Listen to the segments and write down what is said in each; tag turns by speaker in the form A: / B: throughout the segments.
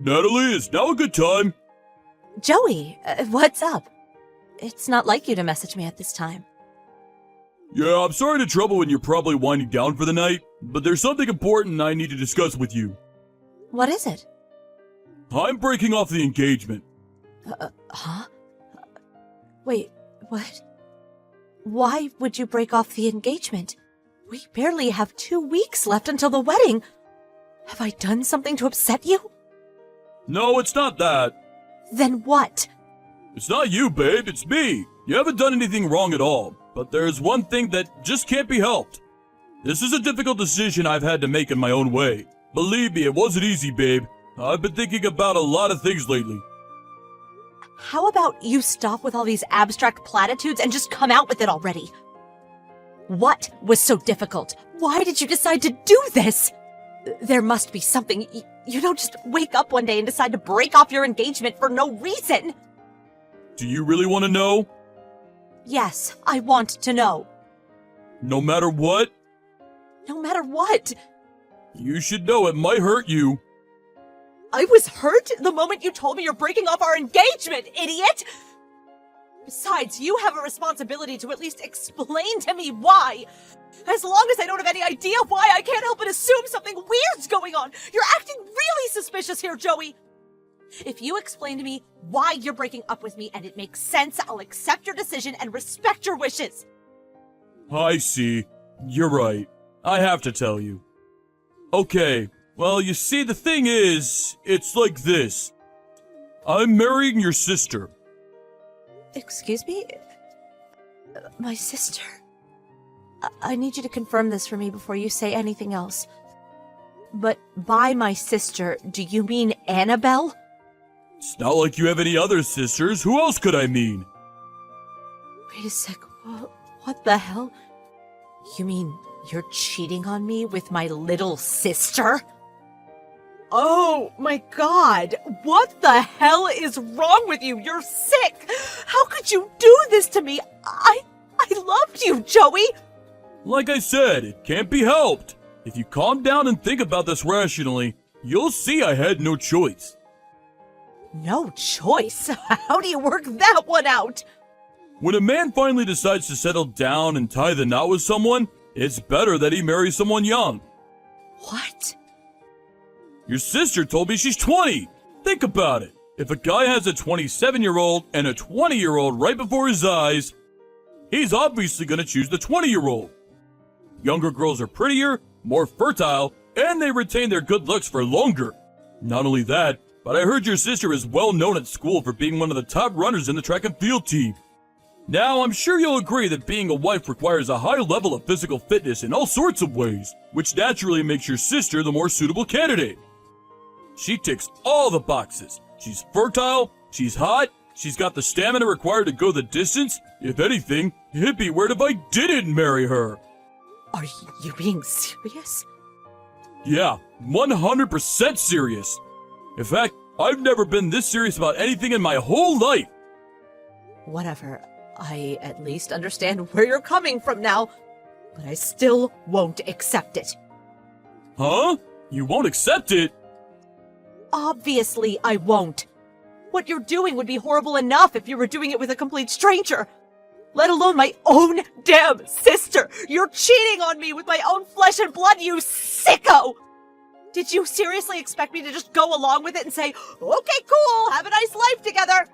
A: Natalie, is now a good time?
B: Joey, what's up? It's not like you to message me at this time.
A: Yeah, I'm sorry to trouble when you're probably winding down for the night, but there's something important I need to discuss with you.
B: What is it?
A: I'm breaking off the engagement.
B: Huh? Wait, what? Why would you break off the engagement? We barely have 2 weeks left until the wedding. Have I done something to upset you?
A: No, it's not that.
B: Then what?
A: It's not you, babe, it's me. You haven't done anything wrong at all, but there's one thing that just can't be helped. This is a difficult decision I've had to make in my own way. Believe me, it wasn't easy, babe. I've been thinking about a lot of things lately.
B: How about you stop with all these abstract platitudes and just come out with it already? What was so difficult? Why did you decide to do this? There must be something. You don't just wake up one day and decide to break off your engagement for no reason.
A: Do you really want to know?
B: Yes, I want to know.
A: No matter what?
B: No matter what.
A: You should know it might hurt you.
B: I was hurt the moment you told me you're breaking off our engagement, idiot! Besides, you have a responsibility to at least explain to me why. As long as I don't have any idea why, I can't help but assume something weird's going on. You're acting really suspicious here, Joey. If you explain to me why you're breaking up with me and it makes sense, I'll accept your decision and respect your wishes.
A: I see. You're right. I have to tell you. Okay, well, you see, the thing is, it's like this. I'm marrying your sister.
B: Excuse me? My sister? I need you to confirm this for me before you say anything else. But by my sister, do you mean Annabelle?
A: It's not like you have any other sisters. Who else could I mean?
B: Wait a sec. What the hell? You mean you're cheating on me with my little sister? Oh my god! What the hell is wrong with you? You're sick! How could you do this to me? I loved you, Joey!
A: Like I said, it can't be helped. If you calm down and think about this rationally, you'll see I had no choice.
B: No choice? How do you work that one out?
A: When a man finally decides to settle down and tie the knot with someone, it's better that he marry someone young.
B: What?
A: Your sister told me she's 20. Think about it. If a guy has a 27-year-old and a 20-year-old right before his eyes, he's obviously going to choose the 20-year-old. Younger girls are prettier, more fertile, and they retain their good looks for longer. Not only that, but I heard your sister is well known at school for being one of the top runners in the track and field team. Now, I'm sure you'll agree that being a wife requires a high level of physical fitness in all sorts of ways, which naturally makes your sister the more suitable candidate. She ticks all the boxes. She's fertile, she's hot, she's got the stamina required to go the distance. If anything, it'd be weird if I didn't marry her.
B: Are you being serious?
A: Yeah, 100% serious. In fact, I've never been this serious about anything in my whole life.
B: Whatever. I at least understand where you're coming from now, but I still won't accept it.
A: Huh? You won't accept it?
B: Obviously I won't. What you're doing would be horrible enough if you were doing it with a complete stranger. Let alone my own damn sister. You're cheating on me with my own flesh and blood, you sicko! Did you seriously expect me to just go along with it and say, okay, cool, have a nice life together?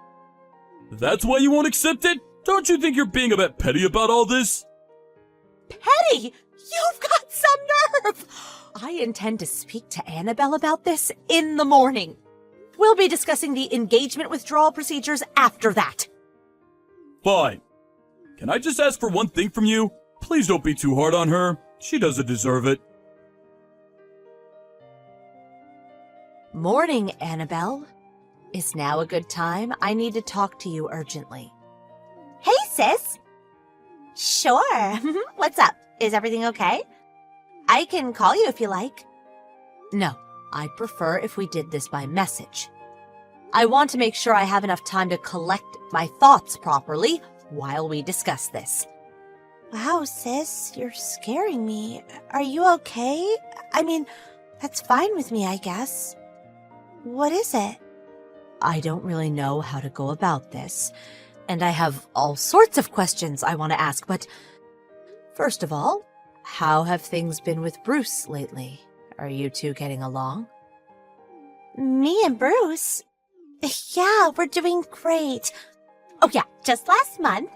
A: That's why you won't accept it? Don't you think you're being a bit petty about all this?
B: Petty? You've got some nerve! I intend to speak to Annabelle about this in the morning. We'll be discussing the engagement withdrawal procedures after that.
A: Fine. Can I just ask for one thing from you? Please don't be too hard on her. She doesn't deserve it.
B: Morning, Annabelle. Is now a good time? I need to talk to you urgently. Hey, sis. Sure. What's up? Is everything okay? I can call you if you like. No, I'd prefer if we did this by message. I want to make sure I have enough time to collect my thoughts properly while we discuss this. Wow, sis, you're scaring me. Are you okay? I mean, that's fine with me, I guess. What is it? I don't really know how to go about this, and I have all sorts of questions I want to ask, but first of all, how have things been with Bruce lately? Are you two getting along? Me and Bruce? Yeah, we're doing great. Oh yeah, just last month,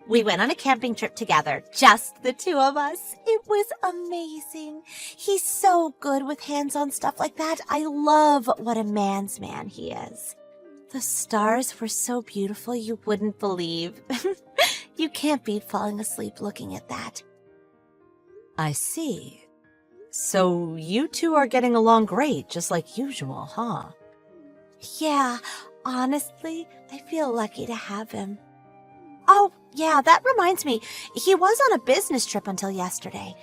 B: we went on a camping trip together, just the two of us. It was amazing. He's so good with hands-on stuff like that. I love what a man's man he is. The stars were so beautiful you wouldn't believe. You can't beat falling asleep looking at that. I see. So you two are getting along great, just like usual, huh? Yeah, honestly, I feel lucky to have him. Oh, yeah, that reminds me. He was on a business trip until yesterday.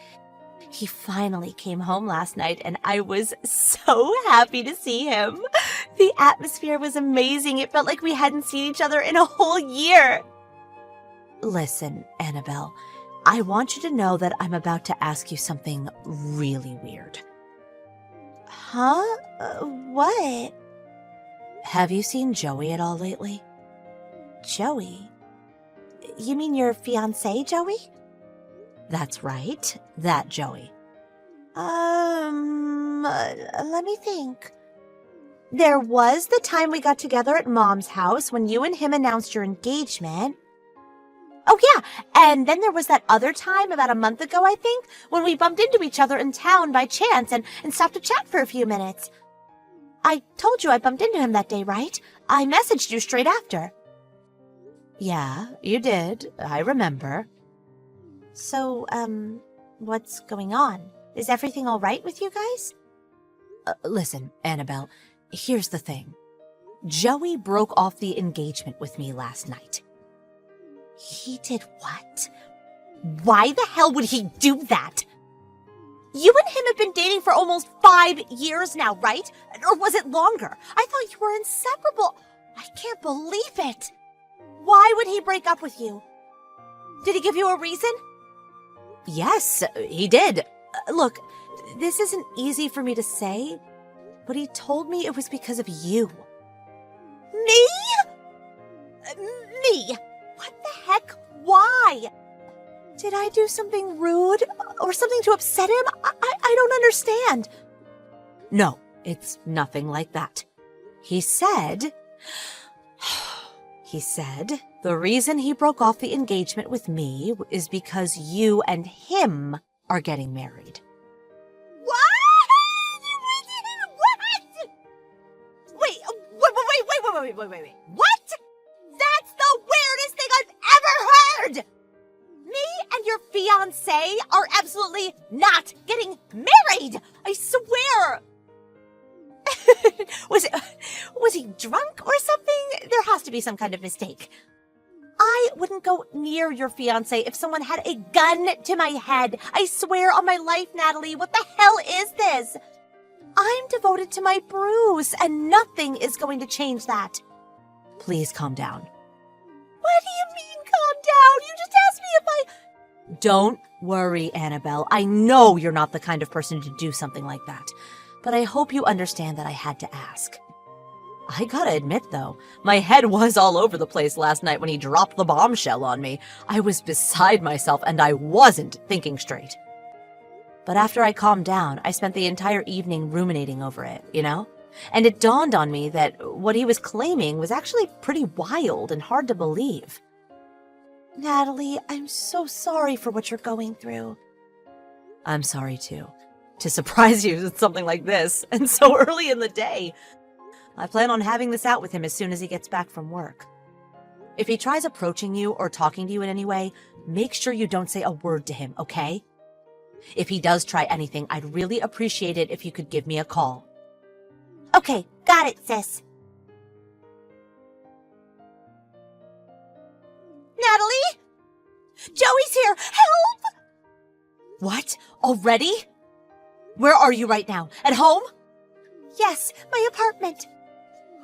B: He finally came home last night, and I was so happy to see him. The atmosphere was amazing. It felt like we hadn't seen each other in a whole year. Listen, Annabelle, I want you to know that I'm about to ask you something really weird. Huh? What? Have you seen Joey at all lately? Joey? You mean your fiancé, Joey? That's right, that Joey. Let me think. There was the time we got together at Mom's house when you and him announced your engagement. Oh yeah, and then there was that other time about a month ago, I think, when we bumped into each other in town by chance and stopped to chat for a few minutes. I told you I bumped into him that day, right? I messaged you straight after. Yeah, you did. I remember. So, what's going on? Is everything all right with you guys? Listen, Annabelle, here's the thing. Joey broke off the engagement with me last night. He did what? Why the hell would he do that? You and him have been dating for almost 5 years now, right? Or was it longer? I thought you were inseparable. I can't believe it. Why would he break up with you? Did he give you a reason? Yes, he did. Look, this isn't easy for me to say, but he told me it was because of you. Me? Me? What the heck? Why? Did I do something rude or something to upset him? I don't understand. No, it's nothing like that. He said the reason he broke off the engagement with me is because you and him are getting married. What? Wait. What? That's the weirdest thing I've ever heard! Me and your fiancé are absolutely not getting married! I swear! Was he drunk or something? There has to be some kind of mistake. I wouldn't go near your fiancé if someone had a gun to my head. I swear on my life, Natalie, what the hell is this? I'm devoted to my Bruce, and nothing is going to change that. Please calm down. What do you mean, calm down? You just asked me if I... Don't worry, Annabelle. I know you're not the kind of person to do something like that. But I hope you understand that I had to ask. I gotta admit, though, my head was all over the place last night when he dropped the bombshell on me. I was beside myself, and I wasn't thinking straight. But after I calmed down, I spent the entire evening ruminating over it, you know? And it dawned on me that what he was claiming was actually pretty wild and hard to believe. Natalie, I'm so sorry for what you're going through. I'm sorry, too. To surprise you with something like this, and so early in the day. I plan on having this out with him as soon as he gets back from work. If he tries approaching you or talking to you in any way, make sure you don't say a word to him, okay? If he does try anything, I'd really appreciate it if you could give me a call. Okay, got it, sis. Natalie? Joey's here! Help! What? Already? Where are you right now? At home? Yes, my apartment.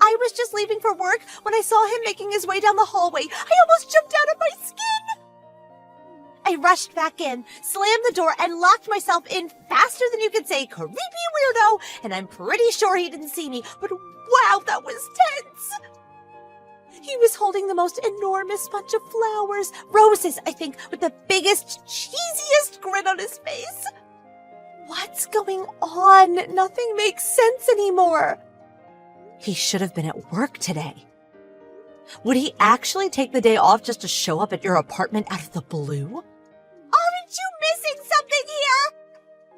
B: I was just leaving for work when I saw him making his way down the hallway. I almost jumped out of my skin. I rushed back in, slammed the door, and locked myself in faster than you could say creepy weirdo, and I'm pretty sure he didn't see me, but wow, that was tense. He was holding the most enormous bunch of flowers, roses, I think, with the biggest, cheesiest grin on his face. What's going on? Nothing makes sense anymore. He should have been at work today. Would he actually take the day off just to show up at your apartment out of the blue? Aren't you missing something here?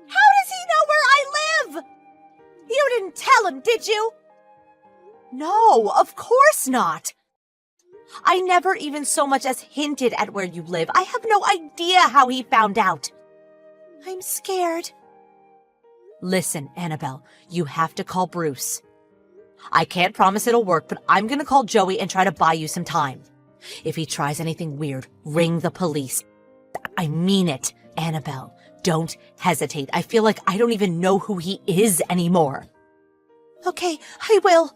B: How does he know where I live? You didn't tell him, did you? No, of course not. I never even so much as hinted at where you live. I have no idea how he found out. I'm scared. Listen, Annabelle, you have to call Bruce. I can't promise it'll work, but I'm gonna call Joey and try to buy you some time. If he tries anything weird, ring the police. I mean it, Annabelle. Don't hesitate. I feel like I don't even know who he is anymore. Okay, I will.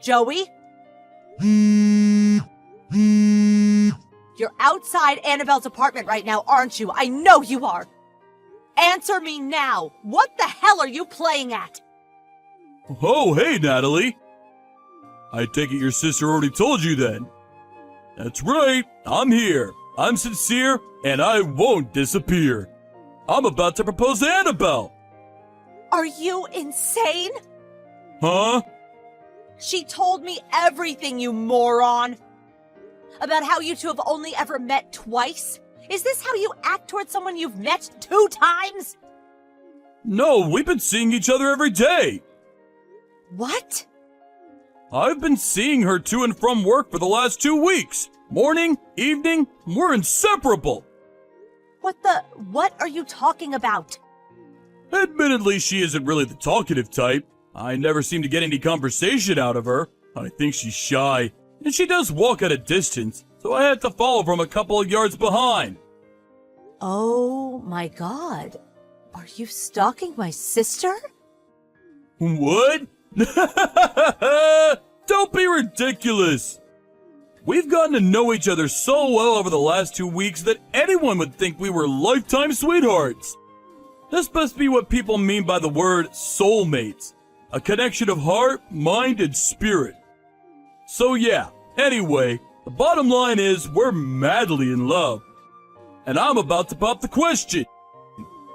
B: Joey? You're outside Annabelle's apartment right now, aren't you? I know you are. Answer me now. What the hell are you playing at?
A: Oh, hey, Natalie. I take it your sister already told you then. That's right. I'm here. I'm sincere, and I won't disappear. I'm about to propose to Annabelle.
B: Are you insane?
A: Huh?
B: She told me everything, you moron. About how you two have only ever met twice? Is this how you act towards someone you've met 2 times?
A: No, we've been seeing each other every day.
B: What?
A: I've been seeing her to and from work for the last 2 weeks. Morning, evening, we're inseparable.
B: What are you talking about?
A: Admittedly, she isn't really the talkative type. I never seem to get any conversation out of her. I think she's shy, and she does walk at a distance, so I had to follow from a couple of yards behind.
B: Oh my God. Are you stalking my sister?
A: What? Don't be ridiculous. We've gotten to know each other so well over the last 2 weeks that anyone would think we were lifetime sweethearts. This must be what people mean by the word soulmates. A connection of heart, mind, and spirit. So yeah, anyway, the bottom line is we're madly in love. And I'm about to pop the question.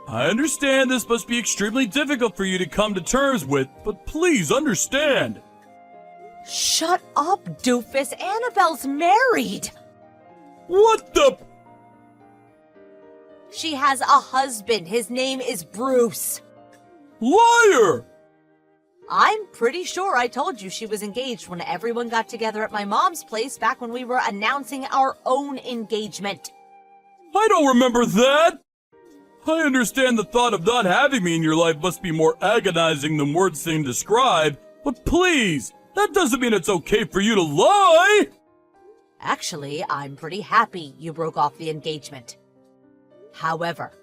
A: I understand this must be extremely difficult for you to come to terms with, but please understand.
B: Shut up, doofus. Annabelle's married.
A: What the?
B: She has a husband. His name is Bruce.
A: Liar!
B: I'm pretty sure I told you she was engaged when everyone got together at my mom's place back when we were announcing our own engagement.
A: I don't remember that. I understand the thought of not having me in your life must be more agonizing than words can describe, but please, that doesn't mean it's okay for you to lie!
B: Actually, I'm pretty happy you broke off the engagement. However,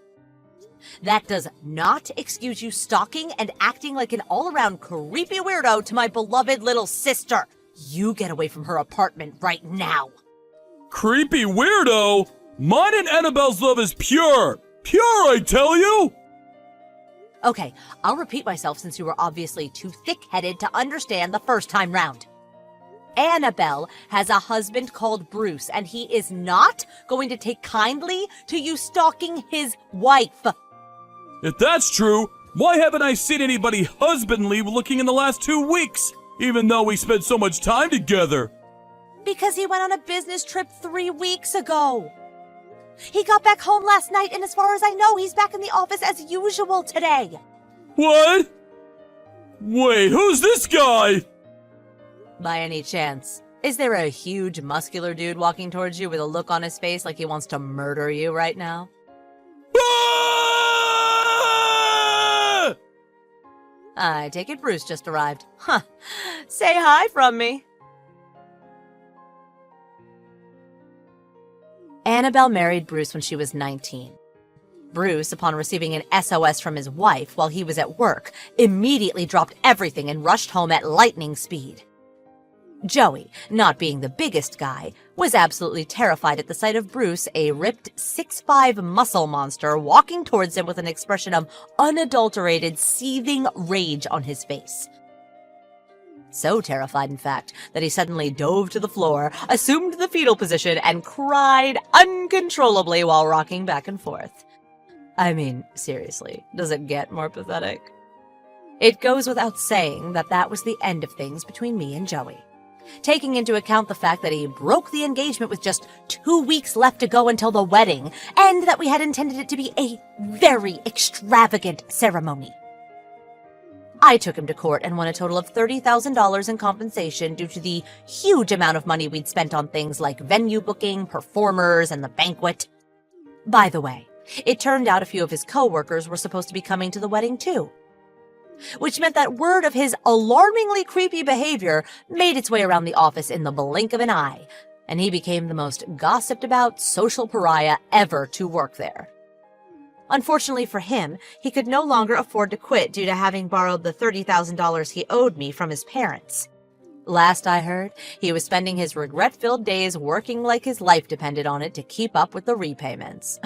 B: that does not excuse you stalking and acting like an all-around creepy weirdo to my beloved little sister. You get away from her apartment right now.
A: Creepy weirdo? Mine and Annabelle's love is pure! Pure, I tell you!
B: Okay, I'll repeat myself since you were obviously too thick-headed to understand the first time round. Annabelle has a husband called Bruce, and he is not going to take kindly to you stalking his wife.
A: If that's true, why haven't I seen anybody husbandly looking in the last 2 weeks, even though we spent so much time together?
B: Because he went on a business trip 3 weeks ago. He got back home last night, and as far as I know, he's back in the office as usual today.
A: What? Wait, who's this guy?
B: By any chance, is there a huge muscular dude walking towards you with a look on his face like he wants to murder you right now?
A: Ah!
B: I take it Bruce just arrived. Huh. Say hi from me. Annabelle married Bruce when she was 19. Bruce, upon receiving an SOS from his wife while he was at work, immediately dropped everything and rushed home at lightning speed. Joey, not being the biggest guy, was absolutely terrified at the sight of Bruce, a ripped 6'5" muscle monster, walking towards him with an expression of unadulterated, seething rage on his face. So terrified, in fact, that he suddenly dove to the floor, assumed the fetal position, and cried uncontrollably while rocking back and forth. I mean, seriously, does it get more pathetic? It goes without saying that that was the end of things between me and Joey. Taking into account the fact that he broke the engagement with just 2 weeks left to go until the wedding, and that we had intended it to be a very extravagant ceremony. I took him to court and won a total of $30,000 in compensation due to the huge amount of money we'd spent on things like venue booking, performers, and the banquet. By the way, it turned out a few of his co-workers were supposed to be coming to the wedding too, which meant that word of his alarmingly creepy behavior made its way around the office in the blink of an eye, and he became the most gossiped about social pariah ever to work there. Unfortunately for him, he could no longer afford to quit due to having borrowed the $30,000 he owed me from his parents. Last I heard, he was spending his regret-filled days working like his life depended on it to keep up with the repayments.